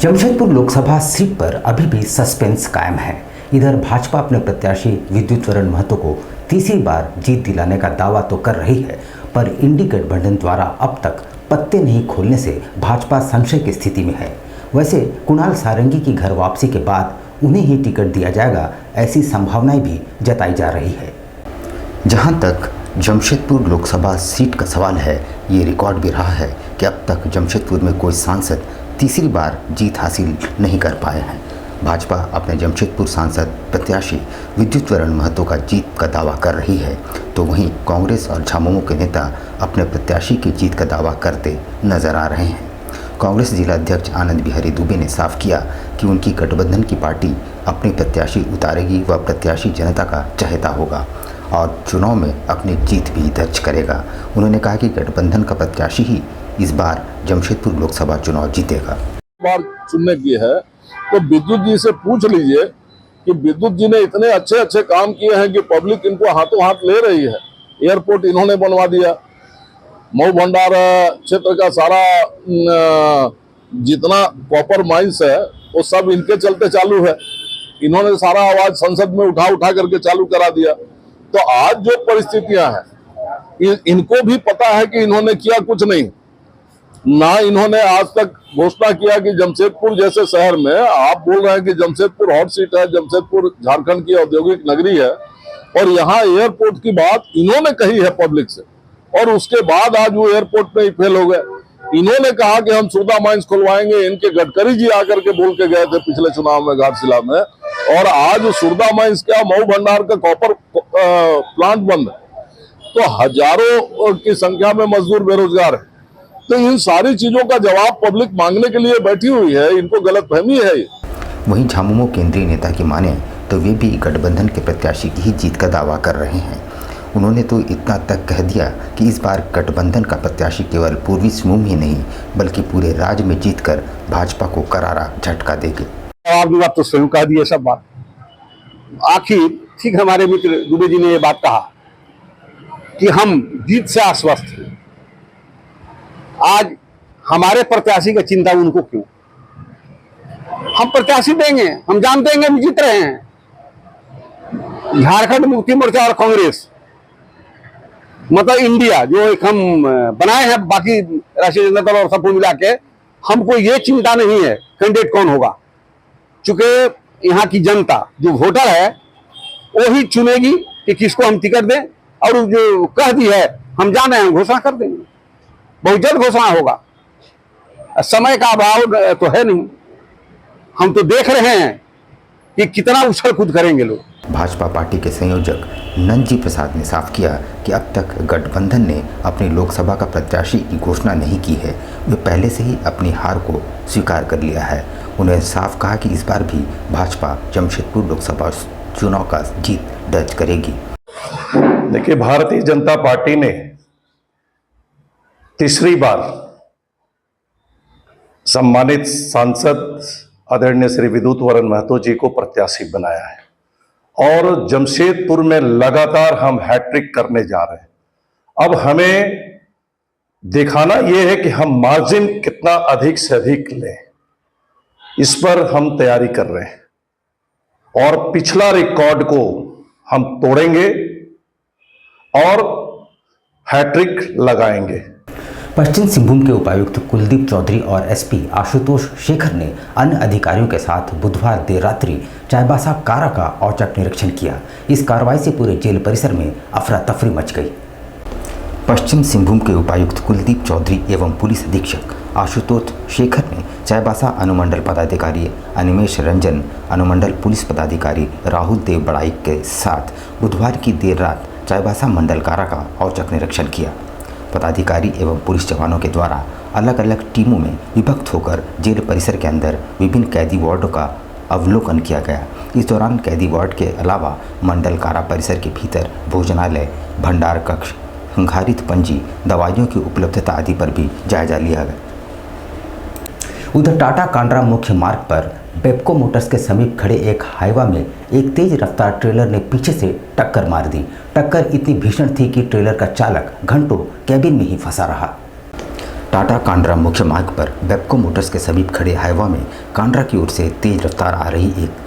Jamshedpur Lok Sabha seat पर अभी भी सस्पेंस कायम है। इधर भाजपा अपने प्रत्याशी विद्युत वरण महतो को तीसरी बार जीत दिलाने का दावा तो कर रही है, पर इंडी गठबंधन द्वारा अब तक पत्ते नहीं खोलने से भाजपा संशय की स्थिति में है। वैसे कुणाल सारंगी की घर वापसी के बाद उन्हें ही टिकट दिया जाएगा, ऐसी संभावनाएं भी जताई जा रही है। जहां तक जमशेदपुर लोकसभा सीट का सवाल है, ये रिकॉर्ड भी रहा है कि अब तक जमशेदपुर में कोई सांसद तीसरी बार जीत हासिल नहीं कर पाए हैं। भाजपा अपने जमशेदपुर सांसद प्रत्याशी विद्युत वरण महतो का जीत का दावा कर रही है, तो वहीं कांग्रेस और झामुमो के नेता अपने प्रत्याशी की जीत का दावा करते नजर आ रहे हैं। कांग्रेस जिला अध्यक्ष आनंद बिहारी दुबे ने साफ किया कि उनकी गठबंधन की पार्टी अपनी प्रत्याशी उतारेगी व प्रत्याशी जनता का चहेता होगा और चुनाव में अपनी जीत भी दर्ज करेगा। उन्होंने कहा कि गठबंधन का प्रत्याशी ही इस बार जमशेदपुर लोकसभा चुनाव जीतेगा। बार चुनने की है तो विद्युत जी से पूछ लीजिए कि विद्युत जी ने इतने अच्छे अच्छे काम किए हैं कि पब्लिक इनको हाथों हाथ ले रही है। एयरपोर्ट इन्होंने बनवा दिया, मऊ भंडार क्षेत्र का सारा जितना कॉपर माइंस है वो सब इनके चलते चालू है। इन्होंने सारा आवाज संसद में उठा उठा करके चालू करा दिया। तो आज जो परिस्थितियां हैं, इनको भी पता है कि इन्होंने किया कुछ नहीं। ना इन्होंने आज तक घोषणा किया कि जमशेदपुर जैसे शहर में, आप बोल रहे हैं कि जमशेदपुर हॉट सीट है, जमशेदपुर झारखंड की औद्योगिक नगरी है और यहाँ एयरपोर्ट की बात इन्होंने कही है पब्लिक से, और उसके बाद आज वो एयरपोर्ट में ही फेल हो गए। इन्होंने कहा कि हम सुरदा माइंस खुलवाएंगे, इनके गडकरी जी आकर के बोल के गए थे पिछले चुनाव में घाटशिला में, और आज सुरदा माइंस क्या मऊ भंडार का कॉपर प्लांट बंद है। तो हजारों की संख्या में मजदूर बेरोजगार है। तो इन सारी चीजों का जवाब पब्लिक मांगने के लिए बैठी हुई है, इनको गलतफहमी है। वहीं झामुमो केंद्रीय नेता की माने तो वे भी गठबंधन के प्रत्याशी की ही जीत का दावा कर रहे हैं। उन्होंने तो इतना तक कह दिया कि इस बार गठबंधन का प्रत्याशी केवल पूर्वी सिंहभूम ही नहीं बल्कि पूरे राज्य में जीतकर भाजपा को करारा झटका देंगे। आपने बात तो स्वयं कह दी है, सब बात आखिर ठीक। हमारे मित्र दुबे जी ने ये बात कहा कि हम जीत से आश्वस्त हैं। आज हमारे प्रत्याशी का चिंता उनको क्यों? हम प्रत्याशी देंगे, हम जानते हैं हम जीत रहे हैं। झारखंड मुक्ति मोर्चा और कांग्रेस मतलब इंडिया जो एक हम बनाए हैं, बाकी राष्ट्रीय जनता दल और सबको मिला के, हमको ये चिंता नहीं है कैंडिडेट कौन होगा, चूंकि यहाँ की जनता जो वोटर है वो ही चुनेगी कि किसको हम टिकट दें, और जो कह दी है हम जाने हैं घोषणा कर देंगे, बहुत जल्द घोषणा होगा। समय का अभाव तो है नहीं, हम तो देख रहे हैं कि कितना उछल कूद करेंगे लोग। भाजपा पार्टी के संयोजक नंदजी प्रसाद ने साफ किया कि अब तक गठबंधन ने अपनी लोकसभा का प्रत्याशी की घोषणा नहीं की है, वे पहले से ही अपनी हार को स्वीकार कर लिया है। उन्होंने साफ कहा कि इस बार भी भाजपा जमशेदपुर लोकसभा चुनाव का जीत दर्ज करेगी। देखिए, भारतीय जनता पार्टी ने तीसरी बार सम्मानित सांसद आदरणीय श्री विद्युत वरण महतो जी को प्रत्याशी बनाया है और जमशेदपुर में लगातार हम हैट्रिक करने जा रहे हैं। अब हमें दिखाना यह है कि हम मार्जिन कितना अधिक से अधिक लें, इस पर हम तैयारी कर रहे हैं और पिछला रिकॉर्ड को हम तोड़ेंगे और हैट्रिक लगाएंगे। पश्चिम सिंहभूम के उपायुक्त कुलदीप चौधरी और एसपी आशुतोष शेखर ने अन्य अधिकारियों के साथ बुधवार देर रात्रि चाईबासा कारा का औचक निरीक्षण किया। इस कार्रवाई से पूरे जेल परिसर में अफरा तफरी मच गई। पश्चिम सिंहभूम के उपायुक्त कुलदीप चौधरी एवं पुलिस अधीक्षक आशुतोष शेखर ने चाईबासा अनुमंडल पदाधिकारी अनिमेश रंजन, अनुमंडल पुलिस पदाधिकारी राहुल देव बड़ाई के साथ बुधवार की देर रात चाईबासा मंडल कारा का औचक निरीक्षण किया। पदाधिकारी एवं पुलिस जवानों के द्वारा अलग अलग टीमों में विभक्त होकर जेल परिसर के अंदर विभिन्न कैदी वार्डों का अवलोकन किया गया। इस दौरान कैदी वार्ड के अलावा मंडल कारा परिसर के भीतर भोजनालय, भंडार कक्ष, संधारित पंजी, दवाइयों की उपलब्धता आदि पर भी जायजा लिया गया। उधर टाटा कांड्रा मुख्य मार्ग पर बेपको मोटर्स के समीप खड़े एक हाईवा में एक तेज रफ्तार ट्रेलर ने पीछे से टक्कर मार दी। टक्कर इतनी भीषण थी कि ट्रेलर का चालक घंटों कैबिन में ही फंसा रहा। टाटा कांड्रा मुख्य मार्ग पर बेपको मोटर्स के समीप खड़े हाईवा में कांड्रा की ओर से तेज रफ्तार आ रही एक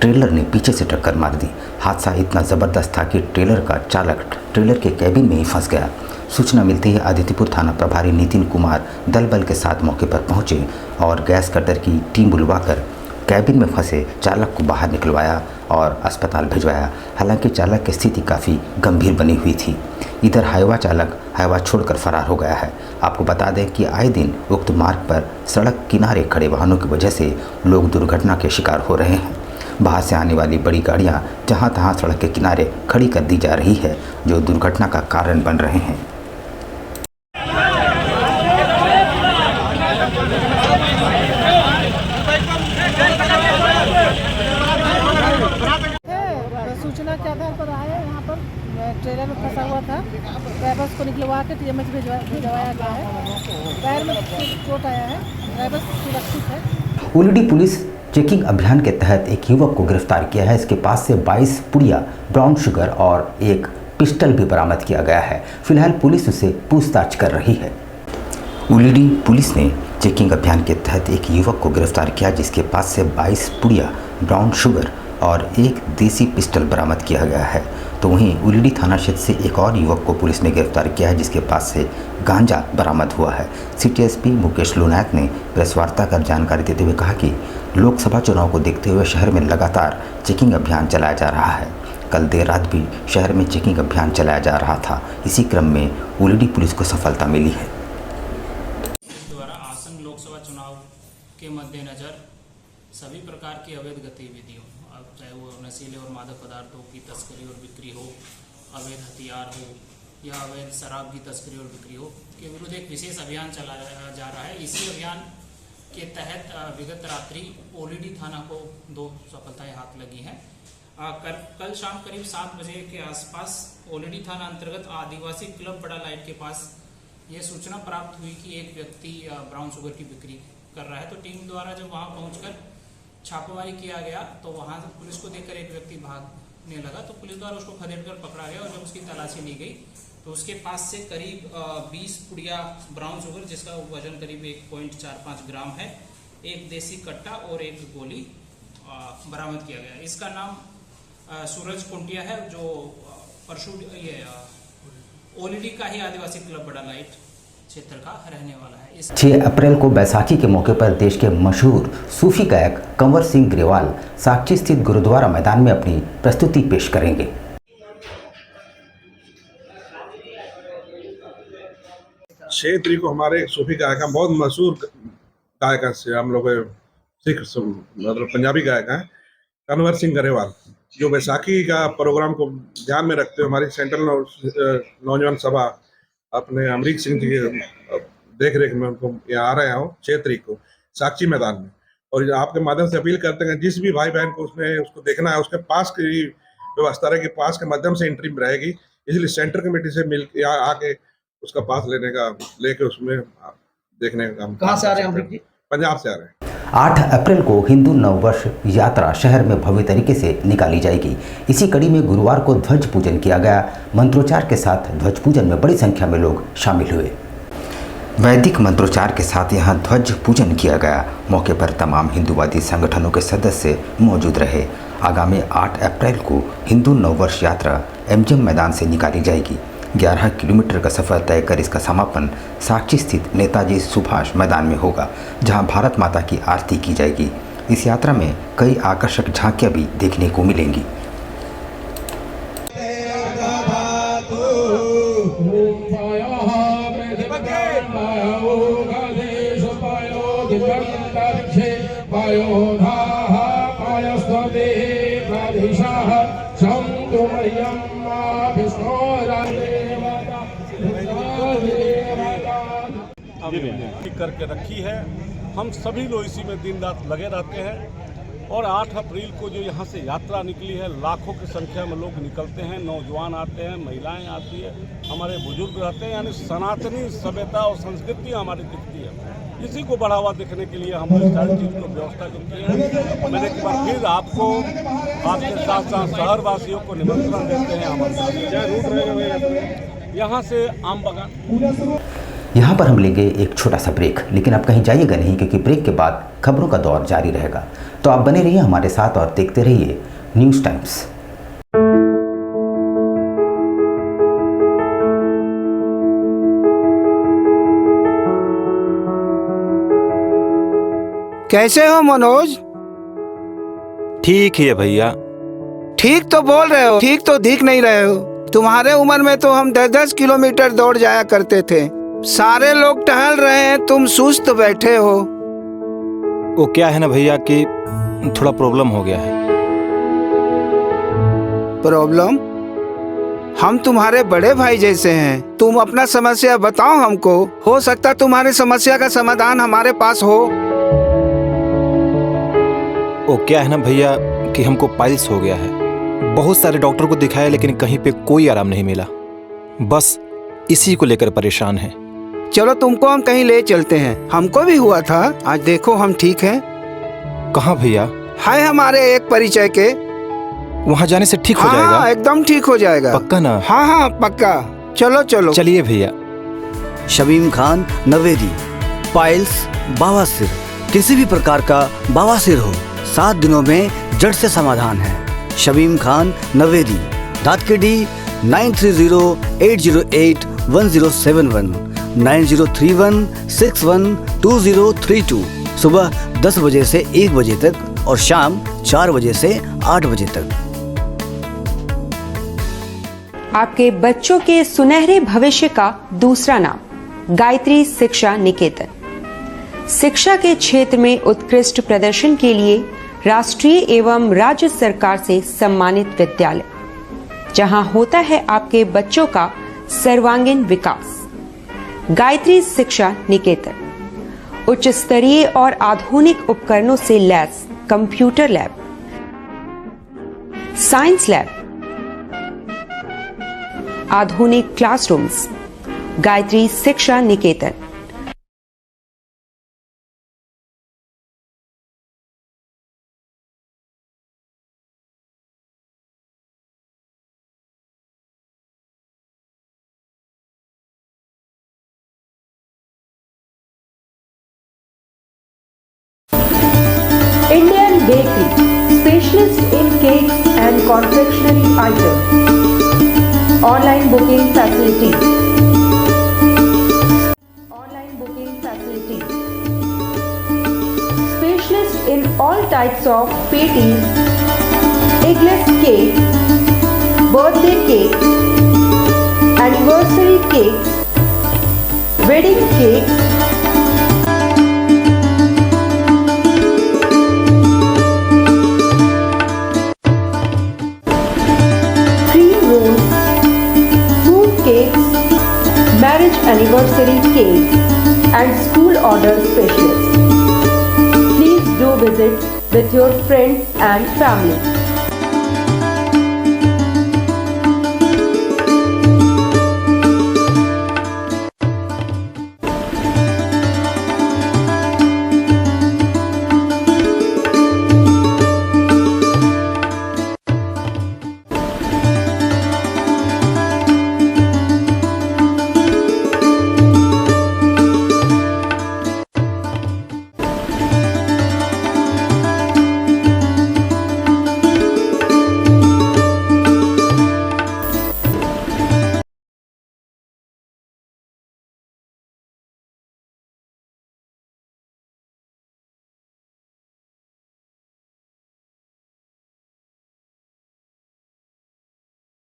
ट्रेलर ने पीछे से टक्कर मार दी। हादसा इतना ज़बरदस्त था कि ट्रेलर का चालक ट्रेलर के कैबिन में ही फंस गया। सूचना मिलते ही आदित्यपुर थाना प्रभारी नितिन कुमार दल बल के साथ मौके पर पहुंचे और गैस कटर की टीम बुलवाकर कैबिन में फंसे चालक को बाहर निकलवाया और अस्पताल भिजवाया। हालांकि चालक की स्थिति काफ़ी गंभीर बनी हुई थी। इधर हाईवा चालक हाईवा छोड़कर फरार हो गया है। आपको बता दें कि आए दिन उक्त मार्ग पर सड़क किनारे खड़े वाहनों की वजह से लोग दुर्घटना के शिकार हो रहे हैं। बाहर से आने वाली बड़ी गाड़ियां जहां तहां सड़क के किनारे खड़ी कर दी जा रही है, जो दुर्घटना का कारण बन रहे हैं। सूचना के आधार पर आए यहाँ पर ट्रेलर में फंसा हुआ था। ड्राइवर को निकलवा के टीएमएच भिजवाया गया है। पैर में चोट आया है। ड्राइवर सुरक्षित है। उलिडी पुलिस चेकिंग अभियान के तहत एक युवक को गिरफ्तार किया है। इसके पास से 22 पुड़िया ब्राउन शुगर और एक पिस्टल भी बरामद किया गया है। फिलहाल पुलिस उसे पूछताछ कर रही है। उलिडी पुलिस ने चेकिंग अभियान के तहत एक युवक को गिरफ्तार किया, जिसके पास से 22 पुड़िया ब्राउन शुगर और एक देसी पिस्टल बरामद किया गया है। तो वहीं उलिडी थाना क्षेत्र से एक और युवक को पुलिस ने गिरफ्तार किया है, जिसके पास से गांजा बरामद हुआ है। सिटी एसपी मुकेश लोनायत ने प्रेस वार्ता कर जानकारी देते हुए कहा कि लोकसभा चुनाव को देखते हुए शहर में लगातार चेकिंग अभियान चलाया जा रहा है। कल देर रात भी शहर में चेकिंग अभियान चलाया जा रहा था। इसी क्रम में उलिडी पुलिस को सफलता मिली है। द्वारा आसन लोकसभा चुनाव के मद्देनजर सभी प्रकार की अवैध गतिविधियों, अब चाहे वो नशीले और मादक पदार्थों की तस्करी और बिक्री हो, अवैध हथियार हो या अवैध शराब की तस्करी और बिक्री हो, के विरुद्ध एक विशेष अभियान चलाया जा रहा है। इसी अभियान के तहत विगत रात्रि ओलीडी थाना को 2 सफलताएं हाथ लगी हैं। कल शाम करीब 7 बजे के आसपास ओलीडी थाना अंतर्गत आदिवासी क्लब बड़ा लाइट के पास ये सूचना प्राप्त हुई कि एक व्यक्ति ब्राउन शुगर की बिक्री कर रहा है। तो टीम द्वारा जब वहां पहुंचकर छापामारी किया गया तो वहां से पुलिस को देखकर एक व्यक्ति भागने लगा, तो पुलिस द्वारा उसको खदेड़कर पकड़ा गया और जब उसकी तलाशी ली गई तो उसके पास से करीब 20 पुड़िया ब्राउन शुगर, जिसका वजन करीब 1.45 ग्राम है, एक देसी कट्टा और एक गोली बरामद किया गया। इसका नाम सूरज कुंटिया है, जो परशु ओलीडी का ही आदिवासी क्लब बड़ा लाइट क्षेत्र का रहने वाला है। 6 अप्रैल को बैसाखी के मौके पर देश के मशहूर सूफी गायक कंवर सिंह ग्रेवाल साक्षी स्थित गुरुद्वारा मैदान में अपनी प्रस्तुति पेश करेंगे। 6 तारीख को हमारे सूफी गायक हैं, बहुत मशहूर गायक हैं, हम लोग सिख मतलब पंजाबी गायक हैं, कंवर सिंह ग्रेवाल, जो बैसाखी का प्रोग्राम को ध्यान में रखते हुए हमारी सेंट्रल नौजवान सभा अपने अमरीक सिंह जी के देख रेख में उनको यहाँ आ रहे हो 6 तारीख को साक्षी मैदान में। और आपके माध्यम से अपील करते हैं जिस भी भाई बहन को उसको देखना है, उसके पास की व्यवस्था रहेगी, पास के माध्यम से एंट्री रहेगी। इसलिए सेंटर कमेटी से मिल के आके उसका पास लेके उसमें देखने का काम। कहाँ से आ रहे हैं अमरीक जी? पंजाब से आ रहे हैं। 8 अप्रैल को हिंदू नववर्ष यात्रा शहर में भव्य तरीके से निकाली जाएगी। इसी कड़ी में गुरुवार को ध्वज पूजन किया गया। मंत्रोच्चार के साथ ध्वज पूजन में बड़ी संख्या में लोग शामिल हुए। वैदिक मंत्रोच्चार के साथ यहां ध्वज पूजन किया गया। मौके पर तमाम हिंदूवादी संगठनों के सदस्य मौजूद रहे। आगामी 8 अप्रैल को हिंदू नववर्ष यात्रा एमजीएम मैदान से निकाली जाएगी। 11 किलोमीटर का सफर तय कर इसका समापन साक्षी स्थित नेताजी सुभाष मैदान में होगा, जहां भारत माता की आरती की जाएगी। इस यात्रा में कई आकर्षक झांकियां भी देखने को मिलेंगी। करके रखी है। हम सभी लोग इसी में दिन रात लगे रहते हैं और 8 अप्रैल को जो यहाँ से यात्रा निकली है, लाखों की संख्या में लोग निकलते हैं, नौजवान आते हैं, महिलाएं आती है, हमारे बुजुर्ग रहते हैं, यानी सनातनी सभ्यता और संस्कृति हमारी दिखती है। इसी को बढ़ावा देने के लिए हम इस सारी चीज़ को व्यवस्था की है। मैंने एक बार फिर आपको आपके साथ साथ शहरवासियों को निमंत्रण देते हैं हमारे यहाँ से आम बगान। यहाँ पर हम लेंगे एक छोटा सा ब्रेक, लेकिन आप कहीं जाइएगा नहीं क्योंकि ब्रेक के बाद खबरों का दौर जारी रहेगा। तो आप बने रहिए हमारे साथ और देखते रहिए न्यूज़ टाइम्स। कैसे हो मनोज? ठीक ही है भैया। ठीक तो बोल रहे हो, ठीक तो दिख नहीं रहे हो। तुम्हारे उम्र में तो हम 10-10 किलोमीटर दौड़ जाया करते थे। सारे लोग टहल रहे हैं, तुम सुस्त बैठे हो। वो क्या है ना भैया कि थोड़ा प्रॉब्लम हो गया है। प्रॉब्लम? हम तुम्हारे बड़े भाई जैसे हैं, तुम अपना समस्या बताओ हमको। हो सकता तुम्हारी समस्या का समाधान हमारे पास हो। वो क्या है ना भैया कि हमको पाइल्स हो गया है। बहुत सारे डॉक्टर को दिखाया लेकिन कहीं पे कोई आराम नहीं मिला। बस इसी को लेकर परेशान है। चलो तुमको हम कहीं ले चलते हैं, हमको भी हुआ था। आज देखो हम ठीक हैं। कहाँ भैया? है हमारे एक परिचय के। वहाँ जाने से ठीक हो जाएगा? हाँ, एकदम ठीक हो जाएगा। पक्का ना? हाँ हाँ पक्का। चलो चलो चलिए भैया। शमीम खान नवेदी, पाइल्स, बवासीर, किसी भी प्रकार का बवासीर हो 7 दिनों में जड़ से समाधान है। शमीम खान नवेदी, दादकेडी 9308081071, 9031612032, सुबह 10 बजे से 1 बजे तक और शाम 4 बजे से 8 बजे तक। आपके बच्चों के सुनहरे भविष्य का दूसरा नाम गायत्री शिक्षा निकेतन। शिक्षा के क्षेत्र में उत्कृष्ट प्रदर्शन के लिए राष्ट्रीय एवं राज्य सरकार से सम्मानित विद्यालय, जहां होता है आपके बच्चों का सर्वांगीण विकास। गायत्री शिक्षा निकेतन उच्च स्तरीय और आधुनिक उपकरणों से lace computer lab, science lab, आधुनिक क्लासरूम्स। गायत्री शिक्षा निकेतन। Indian Bakery, specialist in cakes and confectionery items. Online booking facility. Online booking facility. Specialist in all types of patties, eggless cake, birthday cake, anniversary cakes, wedding cakes, marriage anniversary cake and school order specialist. Please do visit with your friends and family.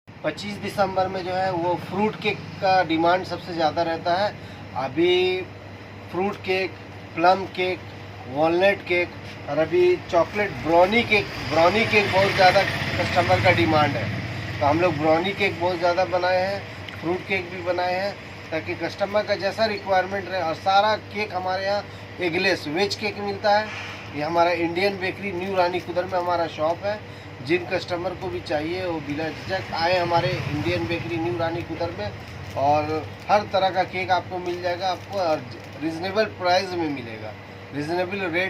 पच्चीस दिसंबर में जो है वो fruit cake का demand सबसे ज़्यादा रहता है। अभी fruit cake, plum cake, walnut cake और अभी चॉकलेट ब्राउनी केक बहुत ज़्यादा कस्टमर का डिमांड है। तो हम लोग ब्राउनी केक बहुत ज़्यादा बनाए हैं, फ्रूट केक भी बनाए हैं ताकि कस्टमर का जैसा रिक्वायरमेंट रहे। और सारा केक हमारे यहाँ एगलेस वेज केक मिलता है। ये हमारा इंडियन बेकरी न्यू रानी कुदर में हमारा शॉप है। जिन कस्टमर को भी चाहिए वो बिना झिझक आए हमारे इंडियन बेकरी न्यू रानी कुदर में, और हर तरह का केक आपको मिल जाएगा। आपको और रिजनेबल प्राइस में मिलेगा, रिजनेबल रेट